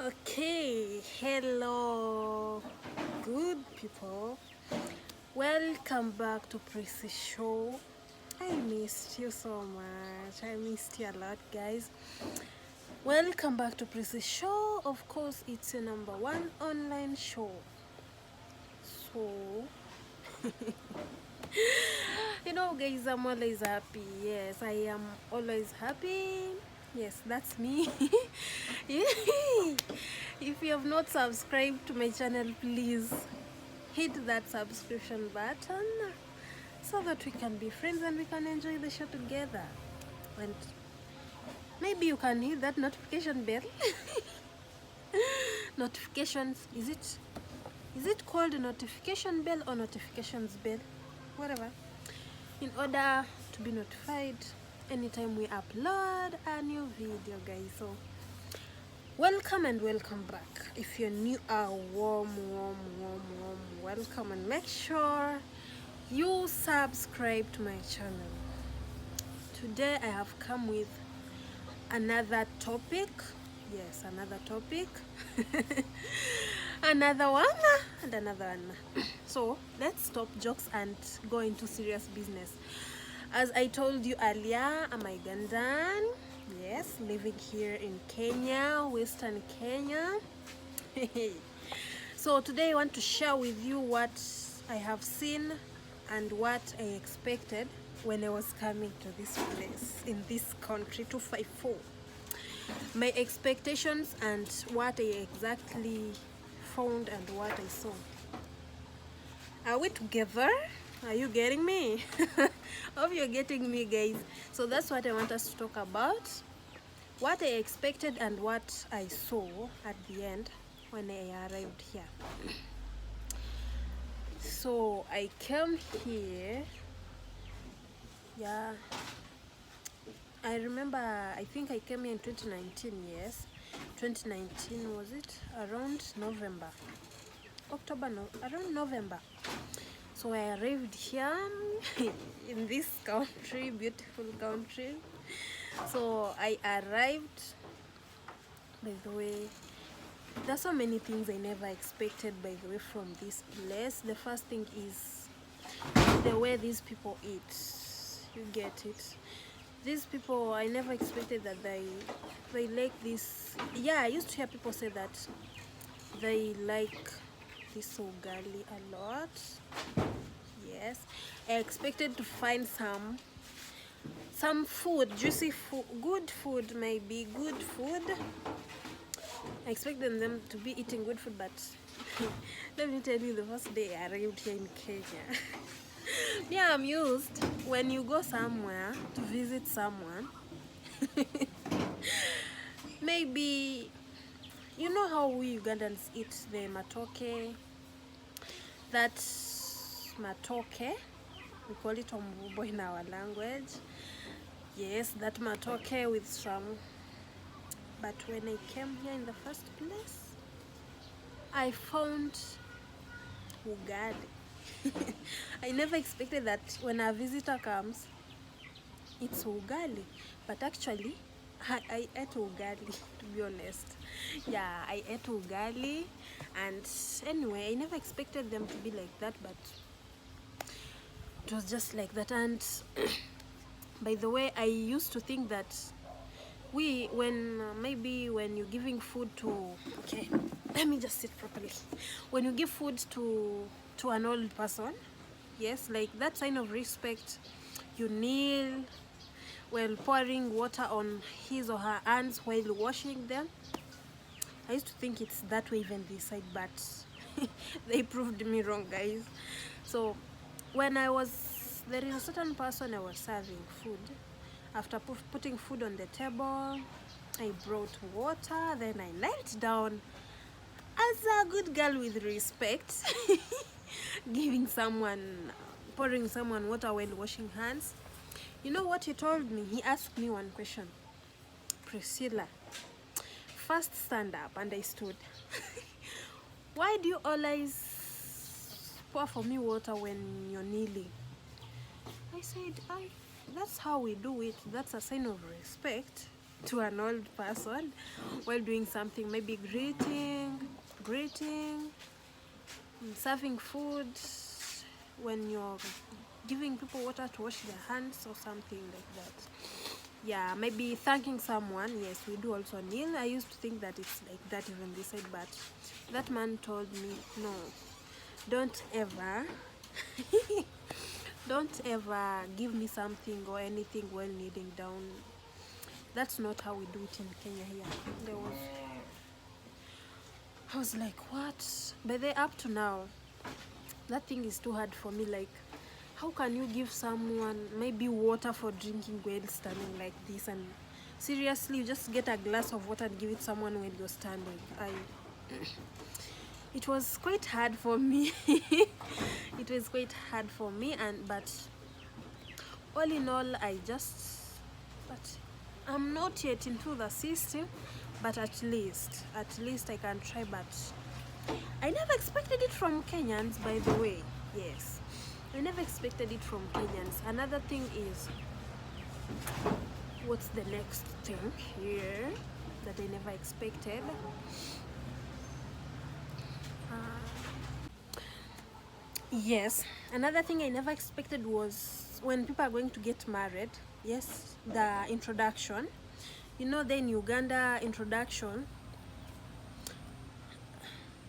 Okay, hello, good people. Welcome back to Prissy Show. I missed you so much. I missed you a lot, guys. Welcome back to Prissy Show. Of course, it's your number one online show. So, guys, I'm always happy. Yes, I am always happy. Yes, that's me. If you have not subscribed to my channel, please hit that subscription button so that we can be friends and we can enjoy the show together. And maybe you can hit that notification bell. Notifications, is it called notification bell or notifications bell? Whatever. In order to be notified anytime we upload a new video, guys. So welcome and welcome back. If you're new, a warm welcome, and make sure you subscribe to my channel. Today I have come with another topic. Yes, another topic. Another one and another one. So let's stop jokes and go into serious business. As I told you earlier, I'm Ugandan. Yes, living here in Kenya, Western Kenya. So today I want to share with you what I have seen and what I expected when I was coming to this place, in this country, 254. My expectations and what I exactly found and what I saw. Are we together? Are you getting me? Hope you're getting me, guys. So that's what I want us to talk about. What I expected and what I saw at the end when I arrived here. So I came here. Yeah. I remember, I think I came here in 2019, yes. 2019, was it? Around November. October, no, around November. So I arrived here in this country, beautiful country. So I arrived, by the way, there's so many things I never expected, by the way, from this place. The first thing is the way these people eat. You get it. These people, I never expected that they like this. Yeah, I used to hear people say that they like this ugali a lot. Yes, I expected to find some food, juicy food, good food, maybe good food. I expected them to be eating good food, but let me tell you, the first day I arrived here in Kenya. Yeah, I'm used when you go somewhere to visit someone. Maybe you know how we Ugandans eat the matoke. That matoke, we call it ombubo in our language. Yes, that matoke with some. But when I came here in the first place, I found ugali. I never expected that when a visitor comes, it's ugali. But actually, I ate ugali, to be honest. Yeah, I ate ugali. And anyway, I never expected them to be like that, but it was just like that. And by the way, I used to think that maybe when you're giving food to, okay, let me just sit properly. When you give food to an old person, yes, like that sign of respect, you kneel while pouring water on his or her hands while washing them. I used to think it's that way even this side, but they proved me wrong, guys. So when there is a certain person I was serving food. After putting food on the table, I brought water, then I knelt down as a good girl with respect, pouring someone water while washing hands. You know what he told me? He asked me one question. Priscilla, first stand up, and I stood. Why do you always pour for me water when you're kneeling? I said, that's how we do it. That's a sign of respect. to an old person while doing something, maybe greeting, serving food, when you're giving people water to wash their hands or something like that. Yeah, maybe thanking someone. Yes, we do also kneel. I used to think that it's like that even this side, but that man told me, no, don't ever don't ever give me something or anything while kneeling down. That's not how we do it in Kenya here. I was like, what? But they up to now, that thing is too hard for me. Like, how can you give someone maybe water for drinking while standing like this? And seriously, you just get a glass of water and give it someone when you're standing. It was quite hard for me. It was quite hard for me, but all in all, but I'm not yet into the system, but at least I can try. But I never expected it from Kenyans, by the way. Yes, I never expected it from Kenyans. Another thing is, what's the next thing here that I never expected? Yes, another thing I never expected was when people are going to get married. Yes, the introduction. You know, the in Uganda introduction.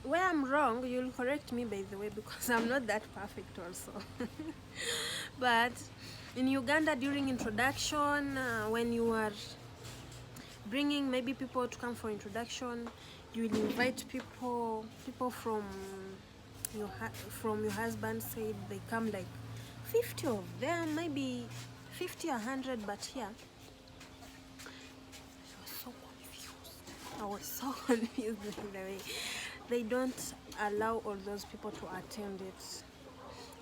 Where I'm wrong, you'll correct me, by the way, because I'm not that perfect also. But in Uganda, during introduction, when you are bringing maybe people to come for introduction, you will invite people from your husband's side. They come like 50 of them, maybe 50 100. But here, I was so confused by the way. They don't allow all those people to attend it.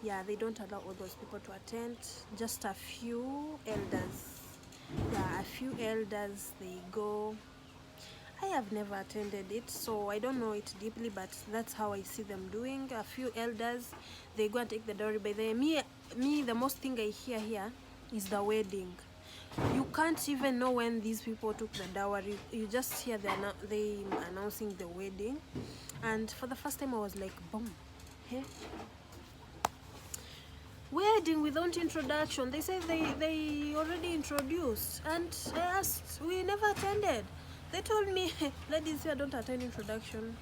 Yeah, they don't allow all those people to attend. Just a few elders. Yeah, a few elders, they go. I have never attended it, so I don't know it deeply, but that's how I see them doing. A few elders, they go and take the dowry. By the way, the most thing I hear here is the wedding. You can't even know when these people took the dowry. You just hear they announcing the wedding, and for the first time I was like, boom, hey, wedding without introduction. They say they already introduced, and I asked, we never attended. They told me, ladies here don't attend introduction.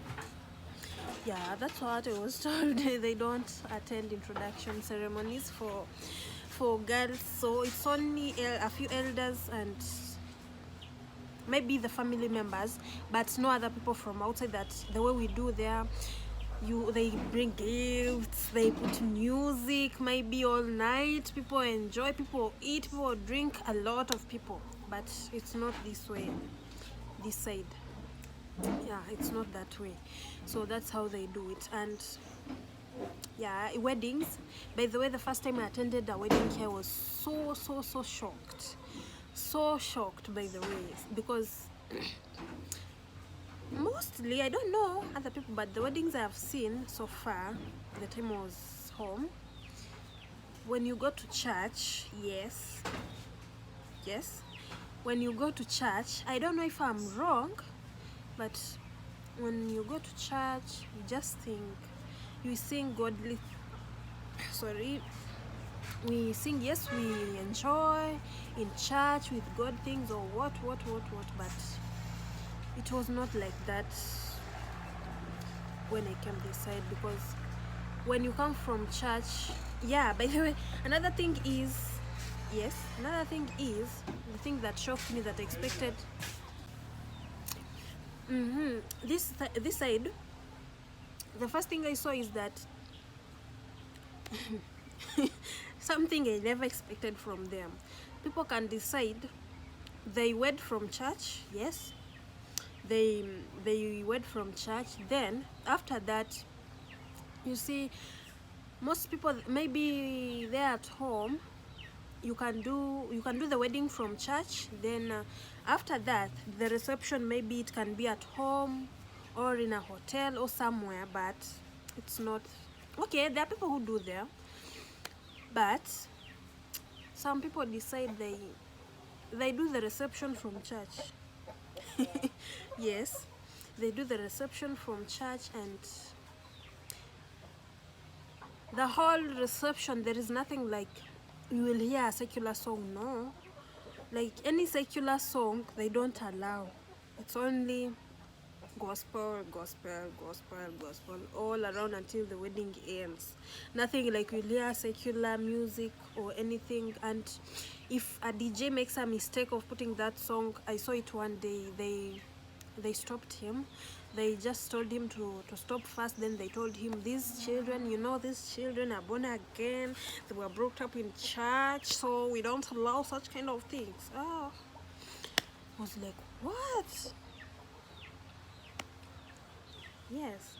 Yeah, that's what I was told. They don't attend introduction ceremonies for girls, so it's only a few elders and maybe the family members, but no other people from outside. That the way we do there, they bring gifts, they put music maybe all night, people enjoy, people eat, people drink, a lot of people. But it's not this way, this side. Yeah, it's not that way. So that's how they do it. And yeah, weddings, by the way, the first time I attended a wedding here, I was so shocked, by the way, because mostly, I don't know other people, but the weddings I have seen so far, the time I was home, when you go to church, yes, when you go to church, I don't know if I'm wrong, but when you go to church, you just think, you sing godly, we sing, yes, we enjoy in church with God things or what, but it was not like that when I came this side. Because when you come from church, yeah, by the way, another thing is, the thing that shocked me, that I expected, this side, the first thing I saw is that something I never expected from them. People can decide they wed from church, yes, they wed from church, then after that, you see, most people, maybe they're at home, you can do the wedding from church, then after that, the reception, maybe it can be at home or in a hotel or somewhere, but it's not okay. There are people who do there, but some people decide they do the reception from church. Yes, they do the reception from church, and the whole reception, there is nothing like you will hear a secular song. No, like any secular song they don't allow. It's only gospel, gospel, gospel, gospel all around until the wedding ends. Nothing like you'll hear secular music or anything. And if a DJ makes a mistake of putting that song, I saw it one day, they stopped him. They just told him to stop first. Then they told him, these children, you know, these children are born again, they were brought up in church, so we don't allow such kind of things. Oh, I was like, what? Yes.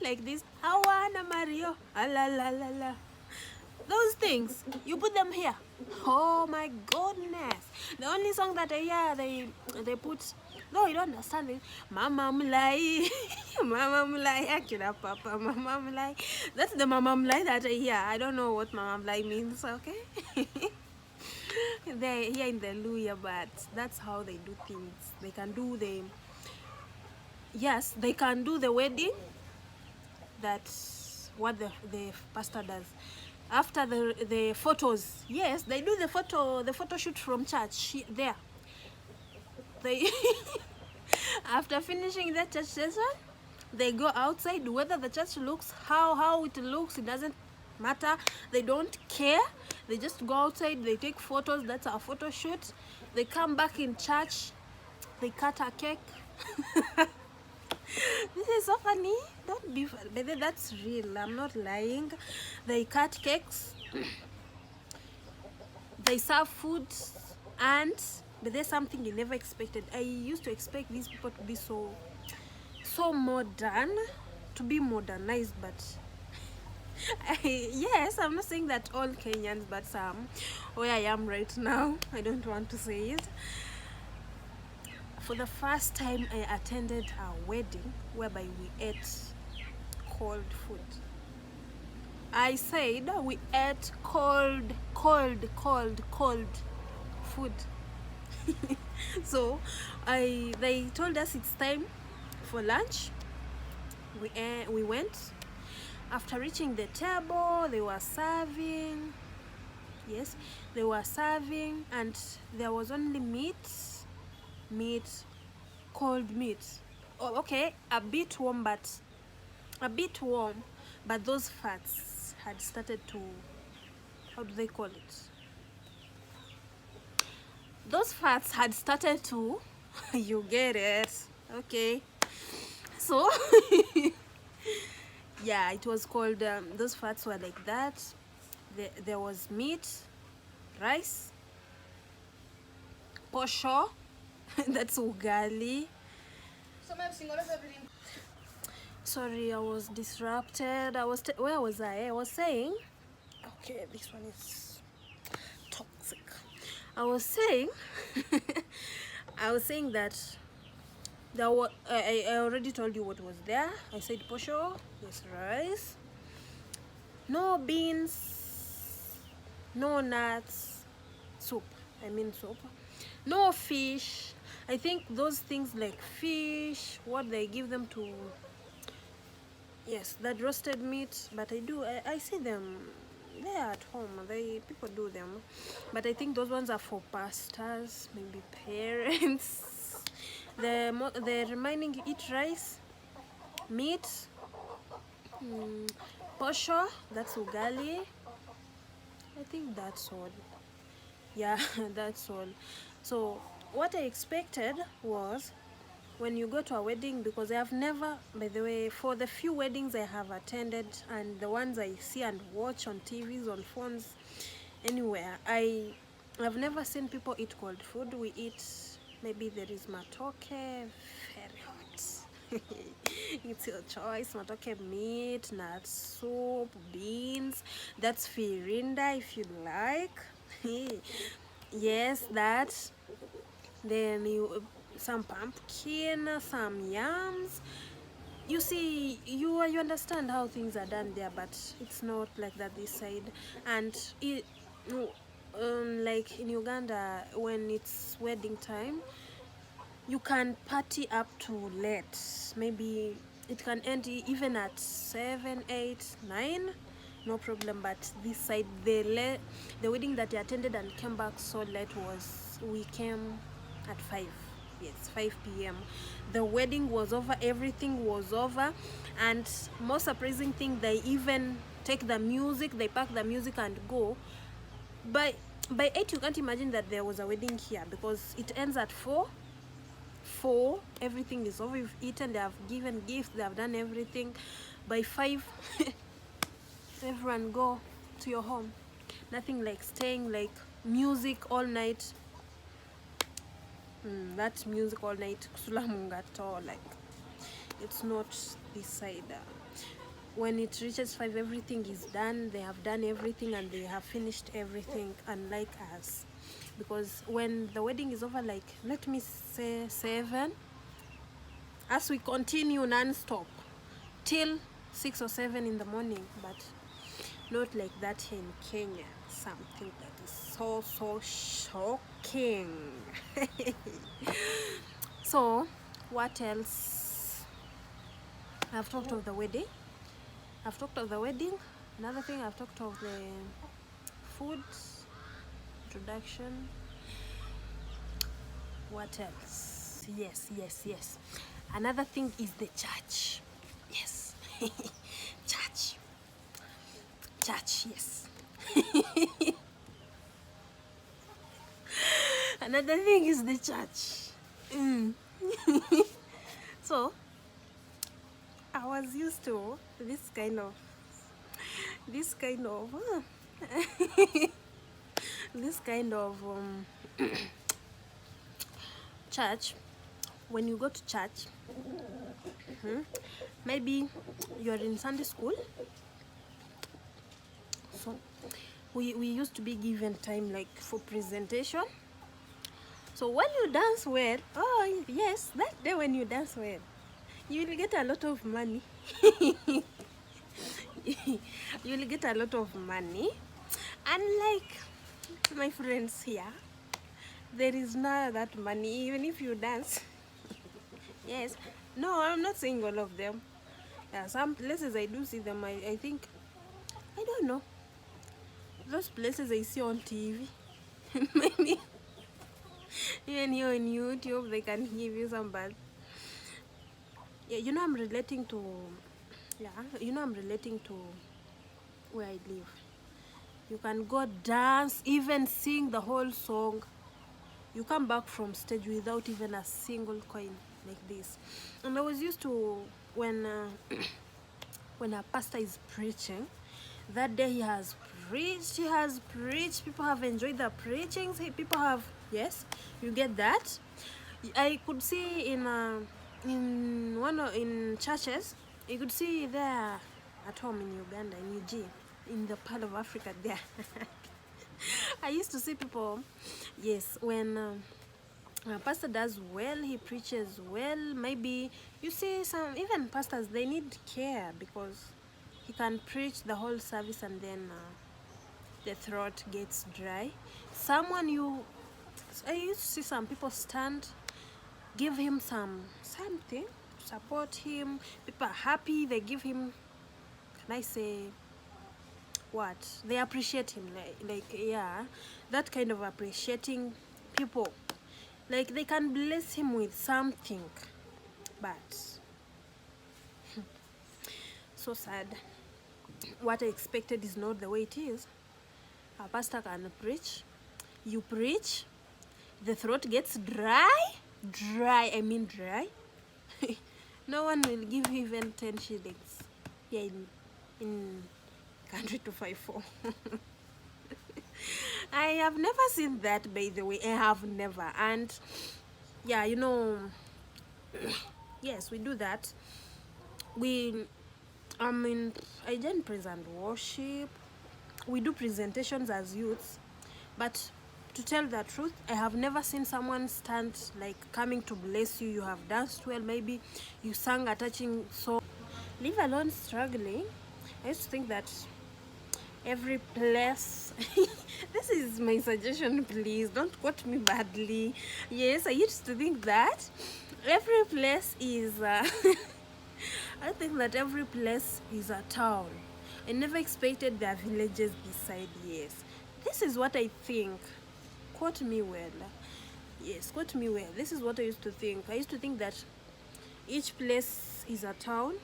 Like this, Hawana Mario, la la la la. Those things, you put them here. Oh my goodness. The only song that I hear, they put, no, you don't understand it. Mama Mulai, Mama Mulai, Akira Papa, Mama Mulai. That's the Mama Mulai that I hear. I don't know what Mama Mulai means, okay? They're here in the Luya, but that's how they do things. They can do the, yes, they can do the wedding. That's what the pastor does. After the photos, yes, they do the photo shoot from church there. They after finishing that church session, they go outside. Whether the church looks how it looks, it doesn't matter. They don't care. They just go outside, they take photos. That's our photo shoot. They come back in church, they cut a cake. This is so funny. Don't be funny. But that's real. I'm not lying. They cut cakes. They serve food, and but there's something you never expected. I used to expect these people to be so modern, to be modernized, but yes, I'm not saying that all Kenyans, but some. Where I am right now, I don't want to say it. For the first time, I attended a wedding whereby we ate cold food. I said we ate cold food. So they told us it's time for lunch. We went. After reaching the table, they were serving. Yes, they were serving, and there was only meat, cold meat. Oh, okay, a bit warm, but those fats had started to, how do they call it? Those fats had started to, you get it, okay? So, yeah, it was called, those fats were like that. There was meat, rice, posho, that's ugali. Sorry, I was disrupted. Where was I? I was saying, okay, this one is toxic. I was saying, I was saying that I already told you what was there. I said posho, yes, rice, no beans, no nuts, soup. No fish. I think those things like fish, what they give them to, yes, that roasted meat. But I see them there at home. People do them, but I think those ones are for pastors, maybe parents. The remaining eat rice, meat, posho, that's ugali. I think that's all. Yeah, that's all. So what I expected was, when you go to a wedding, because I have never, by the way, for the few weddings I have attended and the ones I see and watch on TVs, on phones, anywhere, I've never seen people eat cold food. We eat, maybe there is matoke, very hot. It's your choice. Matoke, meat, nuts, soup, beans. That's firinda if you like. Yes, that. Then some pumpkin, some yams. You see, you understand how things are done there, but it's not like that this side. And like in Uganda, when it's wedding time, you can party up to late. Maybe it can end even at 7, 8, 9, no problem. But this side, the wedding that I attended and came back so late was, we came at 5. Yes, 5 p.m. The wedding was over, everything was over, and most surprising thing, they even take the music, they pack the music and go. By 8, you can't imagine that there was a wedding here, because it ends at 4. Everything is over, we've eaten, they have given gifts, they have done everything. By 5, everyone go to your home. Nothing like staying, like music all night. That music all night, kusulamungato, like it's not this side. When it reaches 5, everything is done, they have done everything and they have finished everything, unlike us. Because when the wedding is over, like let me say 7, as we continue non-stop till 6 or 7 in the morning. But not like that here in Kenya. Something that is so shocking. So what else? I've talked of the wedding. Another thing, I've talked of the food, introduction. What else? Yes. Another thing is the church. Yes. Church, yes. Another thing is the church. So I was used to this kind of this kind of church. When you go to church, maybe you're in Sunday school, so we used to be given time like for presentation. So when you dance well, oh yes, that day when you dance well, you will get a lot of money. You will get a lot of money. Unlike my friends here, there is none that money, even if you dance. Yes, no, I'm not saying all of them. Yeah, some places I do see them. I think, I don't know, those places I see on TV. Maybe even here on YouTube they can give you some bad. Yeah, I'm relating to where I live. You can go dance, even sing the whole song. You come back from stage without even a single coin, like this. And I was used to, when a pastor is preaching, that day he has preached, people have enjoyed the preachings, people have, yes, you get that. I could see in churches, you could see there at home in Uganda, in UG, in the part of Africa there. I used to see people, yes, when a pastor does well, he preaches well, maybe you see some, even pastors, they need care, because he can preach the whole service and then the throat gets dry. I used to see some people stand, give him something, support him. People are happy, they give him, can I say what? They appreciate him, like yeah, that kind of appreciating people. Like they can bless him with something, but so sad. What I expected is not the way it is. A pastor can preach, you preach, the throat gets dry. I mean dry. No one will give you even 10 shillings here in country 254. I have never seen that, by the way. I have never. And yeah, yes, we do that. I join praise and worship. We do presentations as youths, but to tell the truth, I have never seen someone stand, like coming to bless you. You have danced well, maybe you sang a touching song, leave alone struggling. I used to think that every place. This is my suggestion, please don't quote me badly. Yes, I used to think that every place is I think that every place is a town. I never expected there are villages beside. Yes, this is what I think. Quote me well. Yes, quote me well. This is what I used to think. I used to think that each place is a town.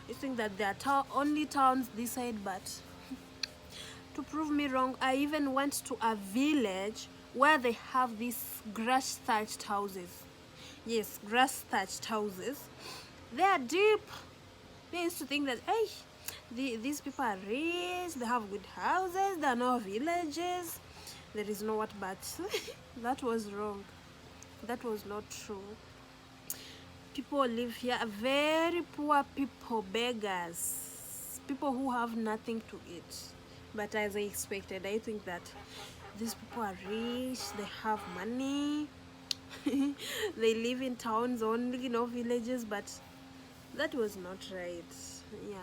I think that there are only towns this side, but to prove me wrong, I even went to a village where they have these grass thatched houses. Yes, grass thatched houses. They are deep. They used to think that, hey, these people are rich, they have good houses, there are no villages, there is no what, but that was wrong. That was not true. People live here, very poor people, beggars, people who have nothing to eat. But as I expected, I think that these people are rich, they have money, they live in towns only, no villages, but that was not right. Yeah,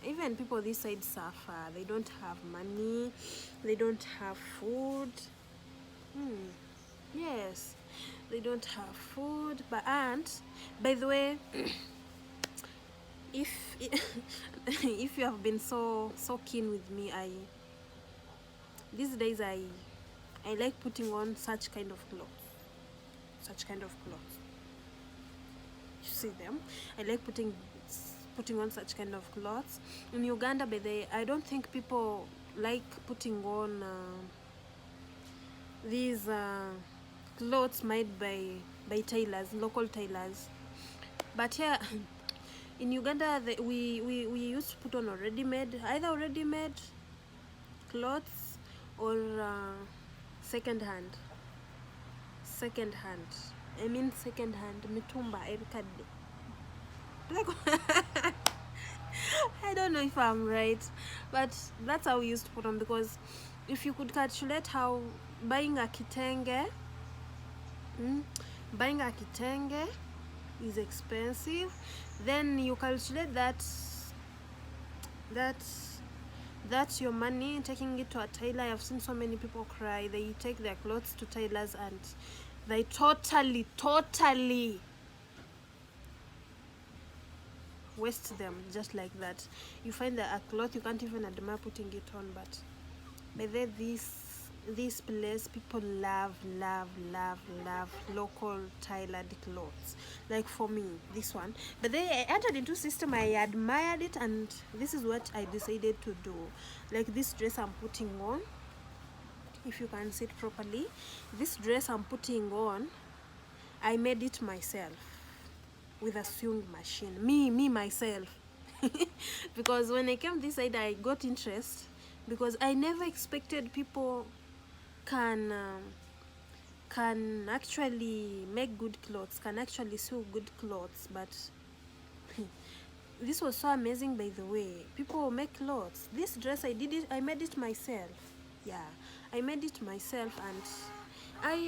even people this side suffer. They don't have money, they don't have food. Yes, they don't have food. But and by the way, if if you have been so keen with me, these days I like putting on such kind of clothes. Such kind of clothes. You see them? I like putting on such kind of clothes. In Uganda, by the I don't think people like putting on these clothes made by tailors, local tailors. But here in Uganda, we used to put on either already made clothes or second hand. I mean second hand, mitumba, erikade. Like, I don't know if I'm right, but that's how we used to put on, because if you could calculate how buying a kitenge is expensive, then you calculate that's your money taking it to a tailor. I've seen so many people cry. They take their clothes to tailors and they totally waste them just like that. You find that a cloth you can't even admire putting it on, but by the this place people love local tailored clothes. Like for me, this one, but then I entered into system, I admired it, and this is what I decided to do. Like this dress I'm putting on, if you can see it properly, this dress I'm putting on, I made it myself with a sewing machine, me myself. Because when I came this side, I got interest, because I never expected people can actually make good clothes, can actually sew good clothes. But this was so amazing. By the way, people make clothes. This dress, I made it myself. Yeah, I made it myself, and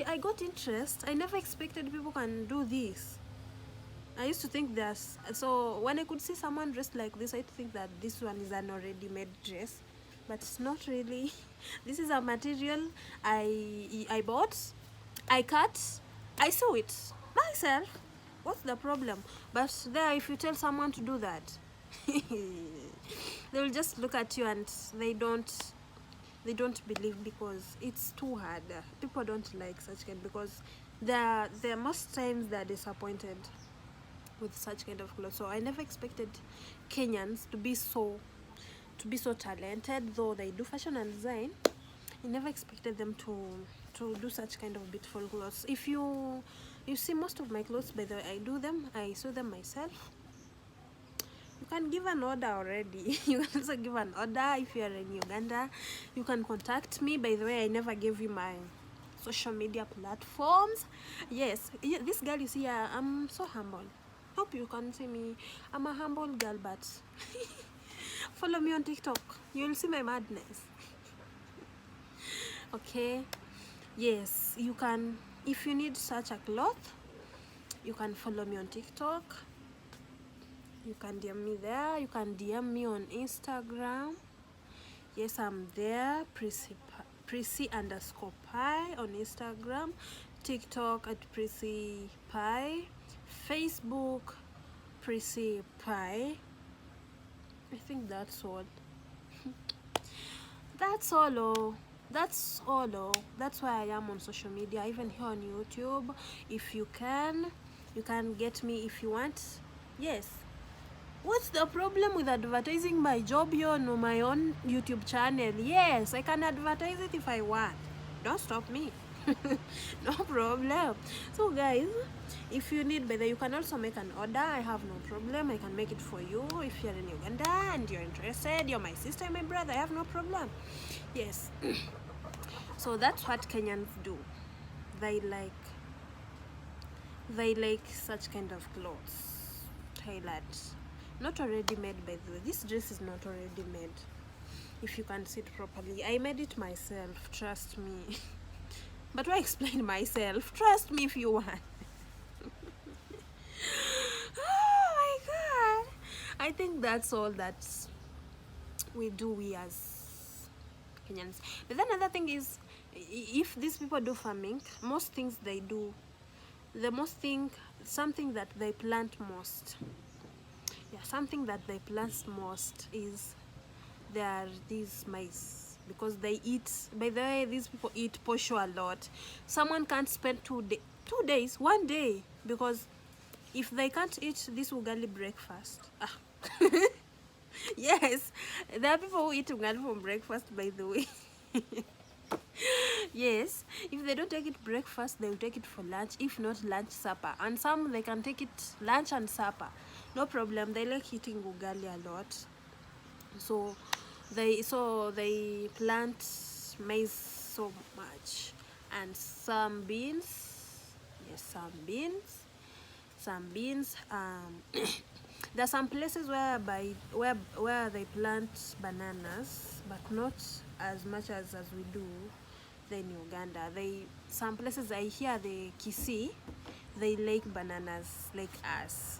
I got interest. I never expected people can do this. I used to think there's, so when I could see someone dressed like this, I think that this one is an already made dress, but it's not really. This is a material I bought, I cut, I sew it myself. What's the problem? But there, if you tell someone to do that, they will just look at you and they don't believe, because it's too hard. People don't like such kind, because they're most times they're disappointed with such kind of clothes. So I never expected Kenyans to be so talented, though they do fashion and design. I never expected them to do such kind of beautiful clothes. If you see most of my clothes, by the way, I sew them myself. You can give an order already. You can also give an order if you are in Uganda. You can contact me. By the way, I never gave you my social media platforms. Yes, this girl you see, I'm so humble. Hope you can see me. I'm a humble girl, but follow me on TikTok. You'll see my madness. Okay. Yes, you can. If you need such a cloth, you can follow me on TikTok. You can DM me there. You can DM me on Instagram. Yes, I'm there. Prissy_pie on Instagram, TikTok at Prissy Pie, Facebook Prissy Pie. I think that's all. That's all. That's all. That's why I am on social media, even here on YouTube. If you can get me if you want. Yes. What's the problem with advertising my job here on my own YouTube channel? Yes, I can advertise it if I want. Don't stop me. No problem. So guys, if you need better, you can also make an order. I have no problem. I can make it for you. If you're in Uganda and you're interested, you're my sister, my brother, I have no problem. Yes. So that's what Kenyans do. They like such kind of clothes, tailored, not already made. By the way, this dress is not already made. If you can see it properly, I made it myself, trust me. But why explain myself? Trust me if you want. Oh my god, I think that's all that we do, we as Kenyans. But then another thing is, if these people do farming, most things they do, something that they plant most, something that they plant most is there are these maize, because they eat, by the way, these people eat posho a lot. Someone can't spend 2 days, 1 day, because if they can't eat this ugali breakfast, yes, there are people who eat ugali for breakfast, by the way. Yes, if they don't take it breakfast, they will take it for lunch, if not lunch, supper. And some, they can take it lunch and supper, no problem. They like eating ugali a lot. So they plant maize so much, and some beans. Yes, some beans. There are some places where they plant bananas, but not as much as we do in Uganda. Some places, I hear the Kisii, they like bananas like us.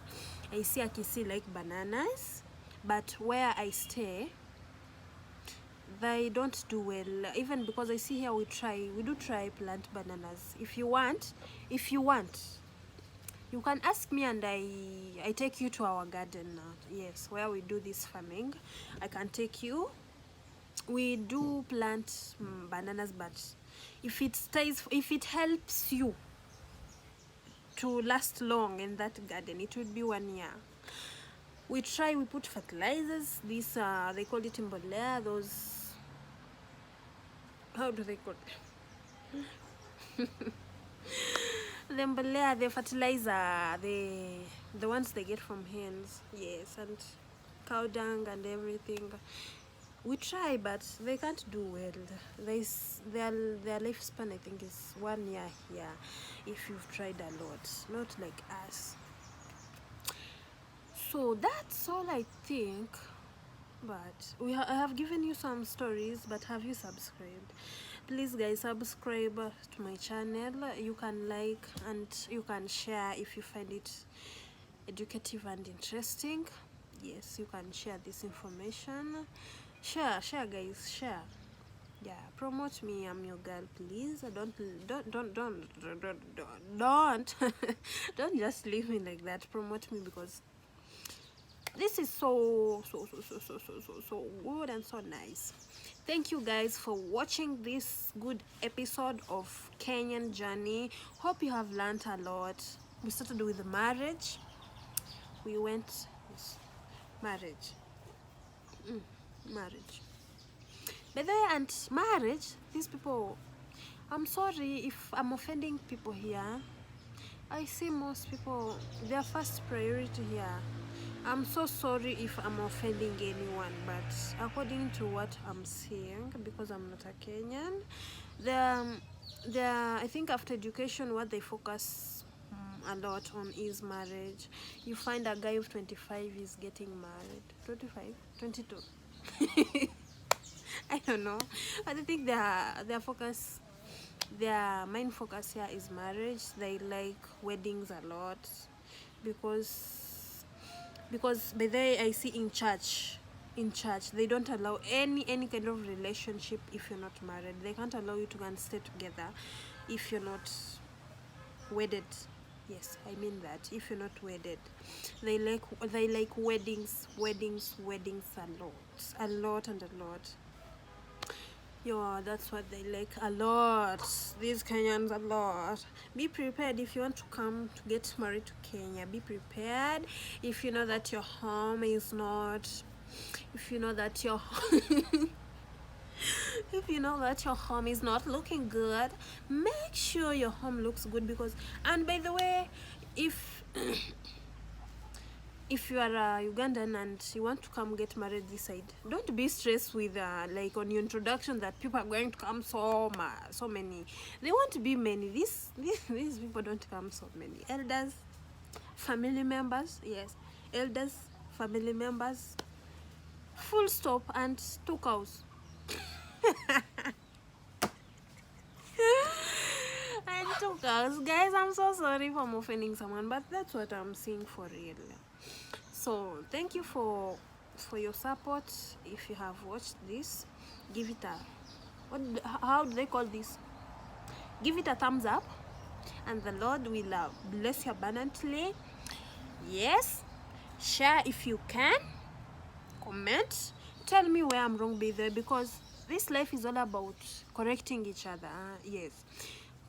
I see a Kisii like bananas, but where I stay, they don't do well. Even because I see here, we do try plant bananas. If you want, you can ask me, and I take you to our garden now. Yes, where we do this farming. I can take you. We do plant bananas, but if it helps you to last long in that garden, it would be 1 year. We put fertilizers. This they call it mbolea. Those, how do they call it? The mbolea, the fertilizer, the ones they get from hens. Yes, and cow dung and everything. We try, but they can't do well. Their lifespan, I think, is 1 year here, if you've tried a lot, not like us. So that's all, I think. But I have given you some stories, but have you subscribed? Please guys, subscribe to my channel. You can like and you can share if you find it educative and interesting. Yes, you can share this information. Share guys, share. Yeah, promote me. I'm your girl, please. Don't don't just leave me like that. Promote me, because this is so good and so nice. Thank you guys for watching this good episode of Kenyan Journey. Hope you have learned a lot. We started with marriage. We went marriage. Marriage. By the way, and marriage, these people, I'm sorry if I'm offending people here. I see most people, their first priority here. I'm so sorry if I'm offending anyone, but according to what I'm seeing, because I'm not a Kenyan, I think after education, what they focus a lot on is marriage. You find a guy of 25 is getting married. 25? 22? I don't know. But I think their main focus here is marriage. They like weddings a lot, because by the way, I see in church, in church. They don't allow any kind of relationship if you're not married. They can't allow you to go and stay together if you're not wedded. Yes, I mean that. If you're not wedded, they like weddings a lot. Yeah, that's what they like a lot. These Kenyans a lot. Be prepared if you want to come to get married to Kenya. Be prepared if you know that your home is not. If you know that your if you know that your home is not looking good, make sure your home looks good. Because, and by the way, if if you are a Ugandan and you want to come get married this side, don't be stressed with like on your introduction that people are going to come so many. They won't be many. These people don't come so many. Elders, family members, yes, elders, family members, full stop, and 2 cows. And 2 cows. Guys, I'm so sorry if I'm offending someone, but that's what I'm seeing for real. So thank you for your support. If you have watched this, give it a how do they call this? Give it a thumbs up, and the Lord will bless you abundantly. Yes, share if you can, comment, tell me where I'm wrong, be there, because this life is all about correcting each other. Yes,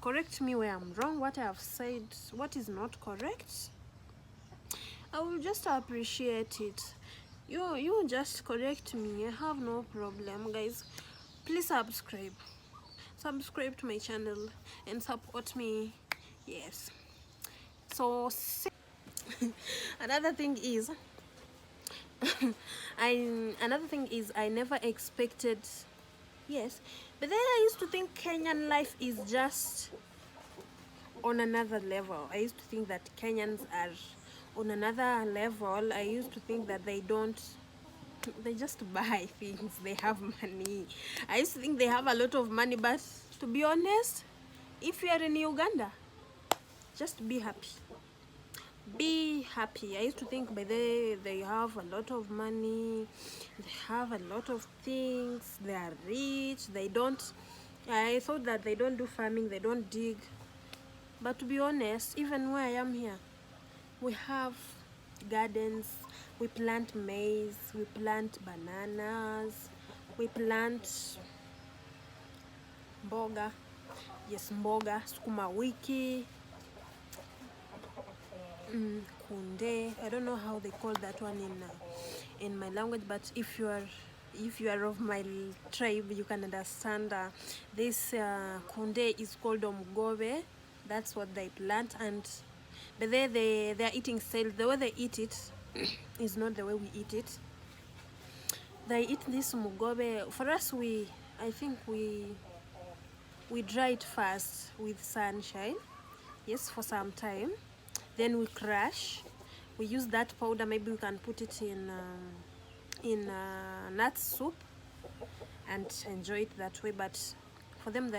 correct me where I'm wrong, what I have said, what is not correct. I will just appreciate it. You just correct me. I have no problem, guys. Please subscribe to my channel and support me. Yes. So another thing is I never expected. Yes, but then I used to think Kenyan life is just on another level. I used to think that Kenyans are on another level. I used to think that they just buy things, they have money. I used to think they have a lot of money, but to be honest, if you are in Uganda, just be happy. Be happy. I used to think by they have a lot of money, they have a lot of things, they are rich, I thought that they don't do farming, they don't dig. But to be honest, even where I am here, we have gardens, we plant maize, we plant bananas, we plant mboga, yes, mboga, sukuma wiki, kunde. I don't know how they call that one in my language, but if you are of my tribe, you can understand. This kunde is called omgobe. That's what they plant, but they are eating style. The way they eat it is not the way we eat it. They eat this mugobe. For us, I think we dry it first with sunshine, yes, for some time. Then we crush. We use that powder. Maybe we can put it in nut soup and enjoy it that way. But for them,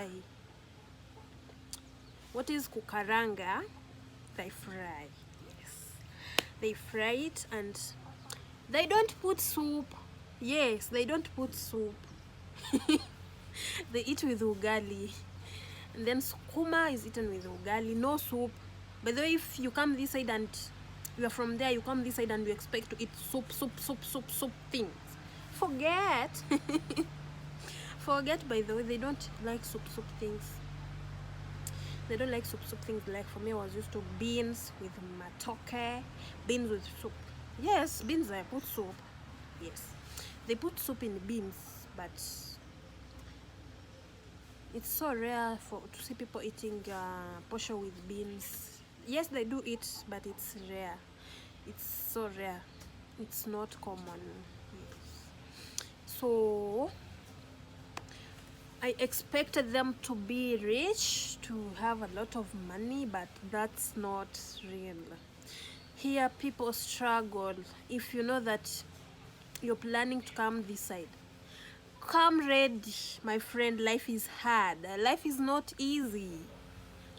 what is kukaranga? They fry. Yes, they fry it, and they don't put soup. Yes, they don't put soup. They eat with ugali, and then sukuma is eaten with ugali, no soup. By the way, if you come this side and you are from there, you come this side and you expect to eat soup things, forget. Forget. By the way, they don't like soup things. They don't like soup things. Like for me, I was used to beans with matoke, beans with soup. Yes, beans I put soup. Yes, they put soup in beans, but it's so rare to see people eating posho with beans. Yes, they do eat, but it's rare. It's so rare. It's not common. Yes. So I expected them to be rich, to have a lot of money, but that's not real. Here people struggle. If you know that you're planning to come this side, come ready, my friend. Life is hard. Life is not easy.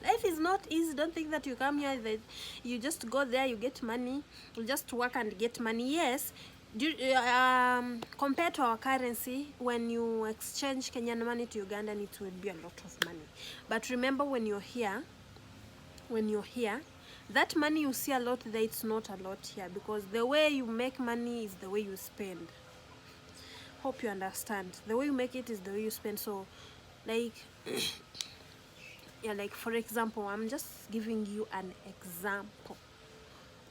Life is not easy. Don't think that you come here, that you just go there, you get money, you just work and get money. Yes, Compared to our currency, when you exchange Kenyan money to Ugandan, it will be a lot of money. But remember, when you're here, that money you see a lot there, it's not a lot here, because the way you make money is the way you spend. Hope you understand. The way you make it is the way you spend. So like yeah, like for example, I'm just giving you an example,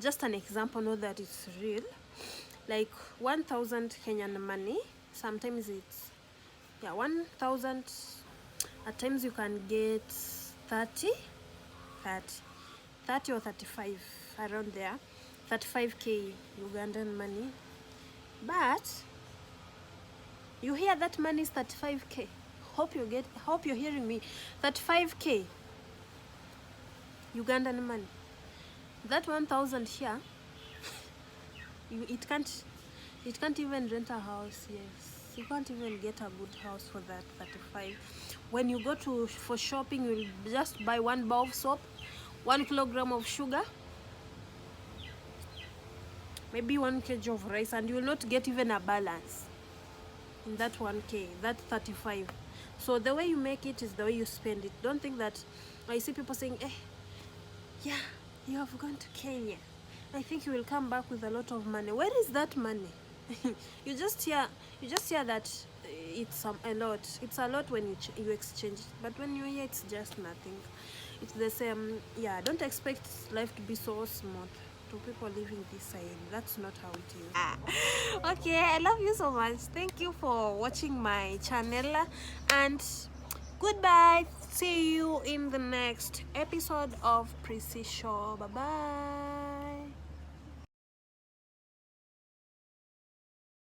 just an example, not that it's real. Like 1,000 Kenyan money, sometimes it's 1,000, at times you can get 30 or 35, around there, 35k Ugandan money. But you hear that money is 35k. Hope you're hearing me. 35k Ugandan money. That 1,000 here, it can't even rent a house. Yes, you can't even get a good house for that 35. When you go for shopping, you'll just buy one bar of soap, 1 kilogram of sugar, maybe 1 kg of rice, and you will not get even a balance in that 1k, that 35. So the way you make it is the way you spend it. Don't think that, I see people saying, yeah, you have gone to Kenya, I think you will come back with a lot of money. Where is that money? you just hear that it's a lot. It's a lot when you exchange, but when you're here, it's just nothing. It's the same. Yeah, don't expect life to be so smooth to people living this side. That's not how it is. Okay, I love you so much. Thank you for watching my channel, and goodbye. See you in the next episode of Prissy Show. Bye bye.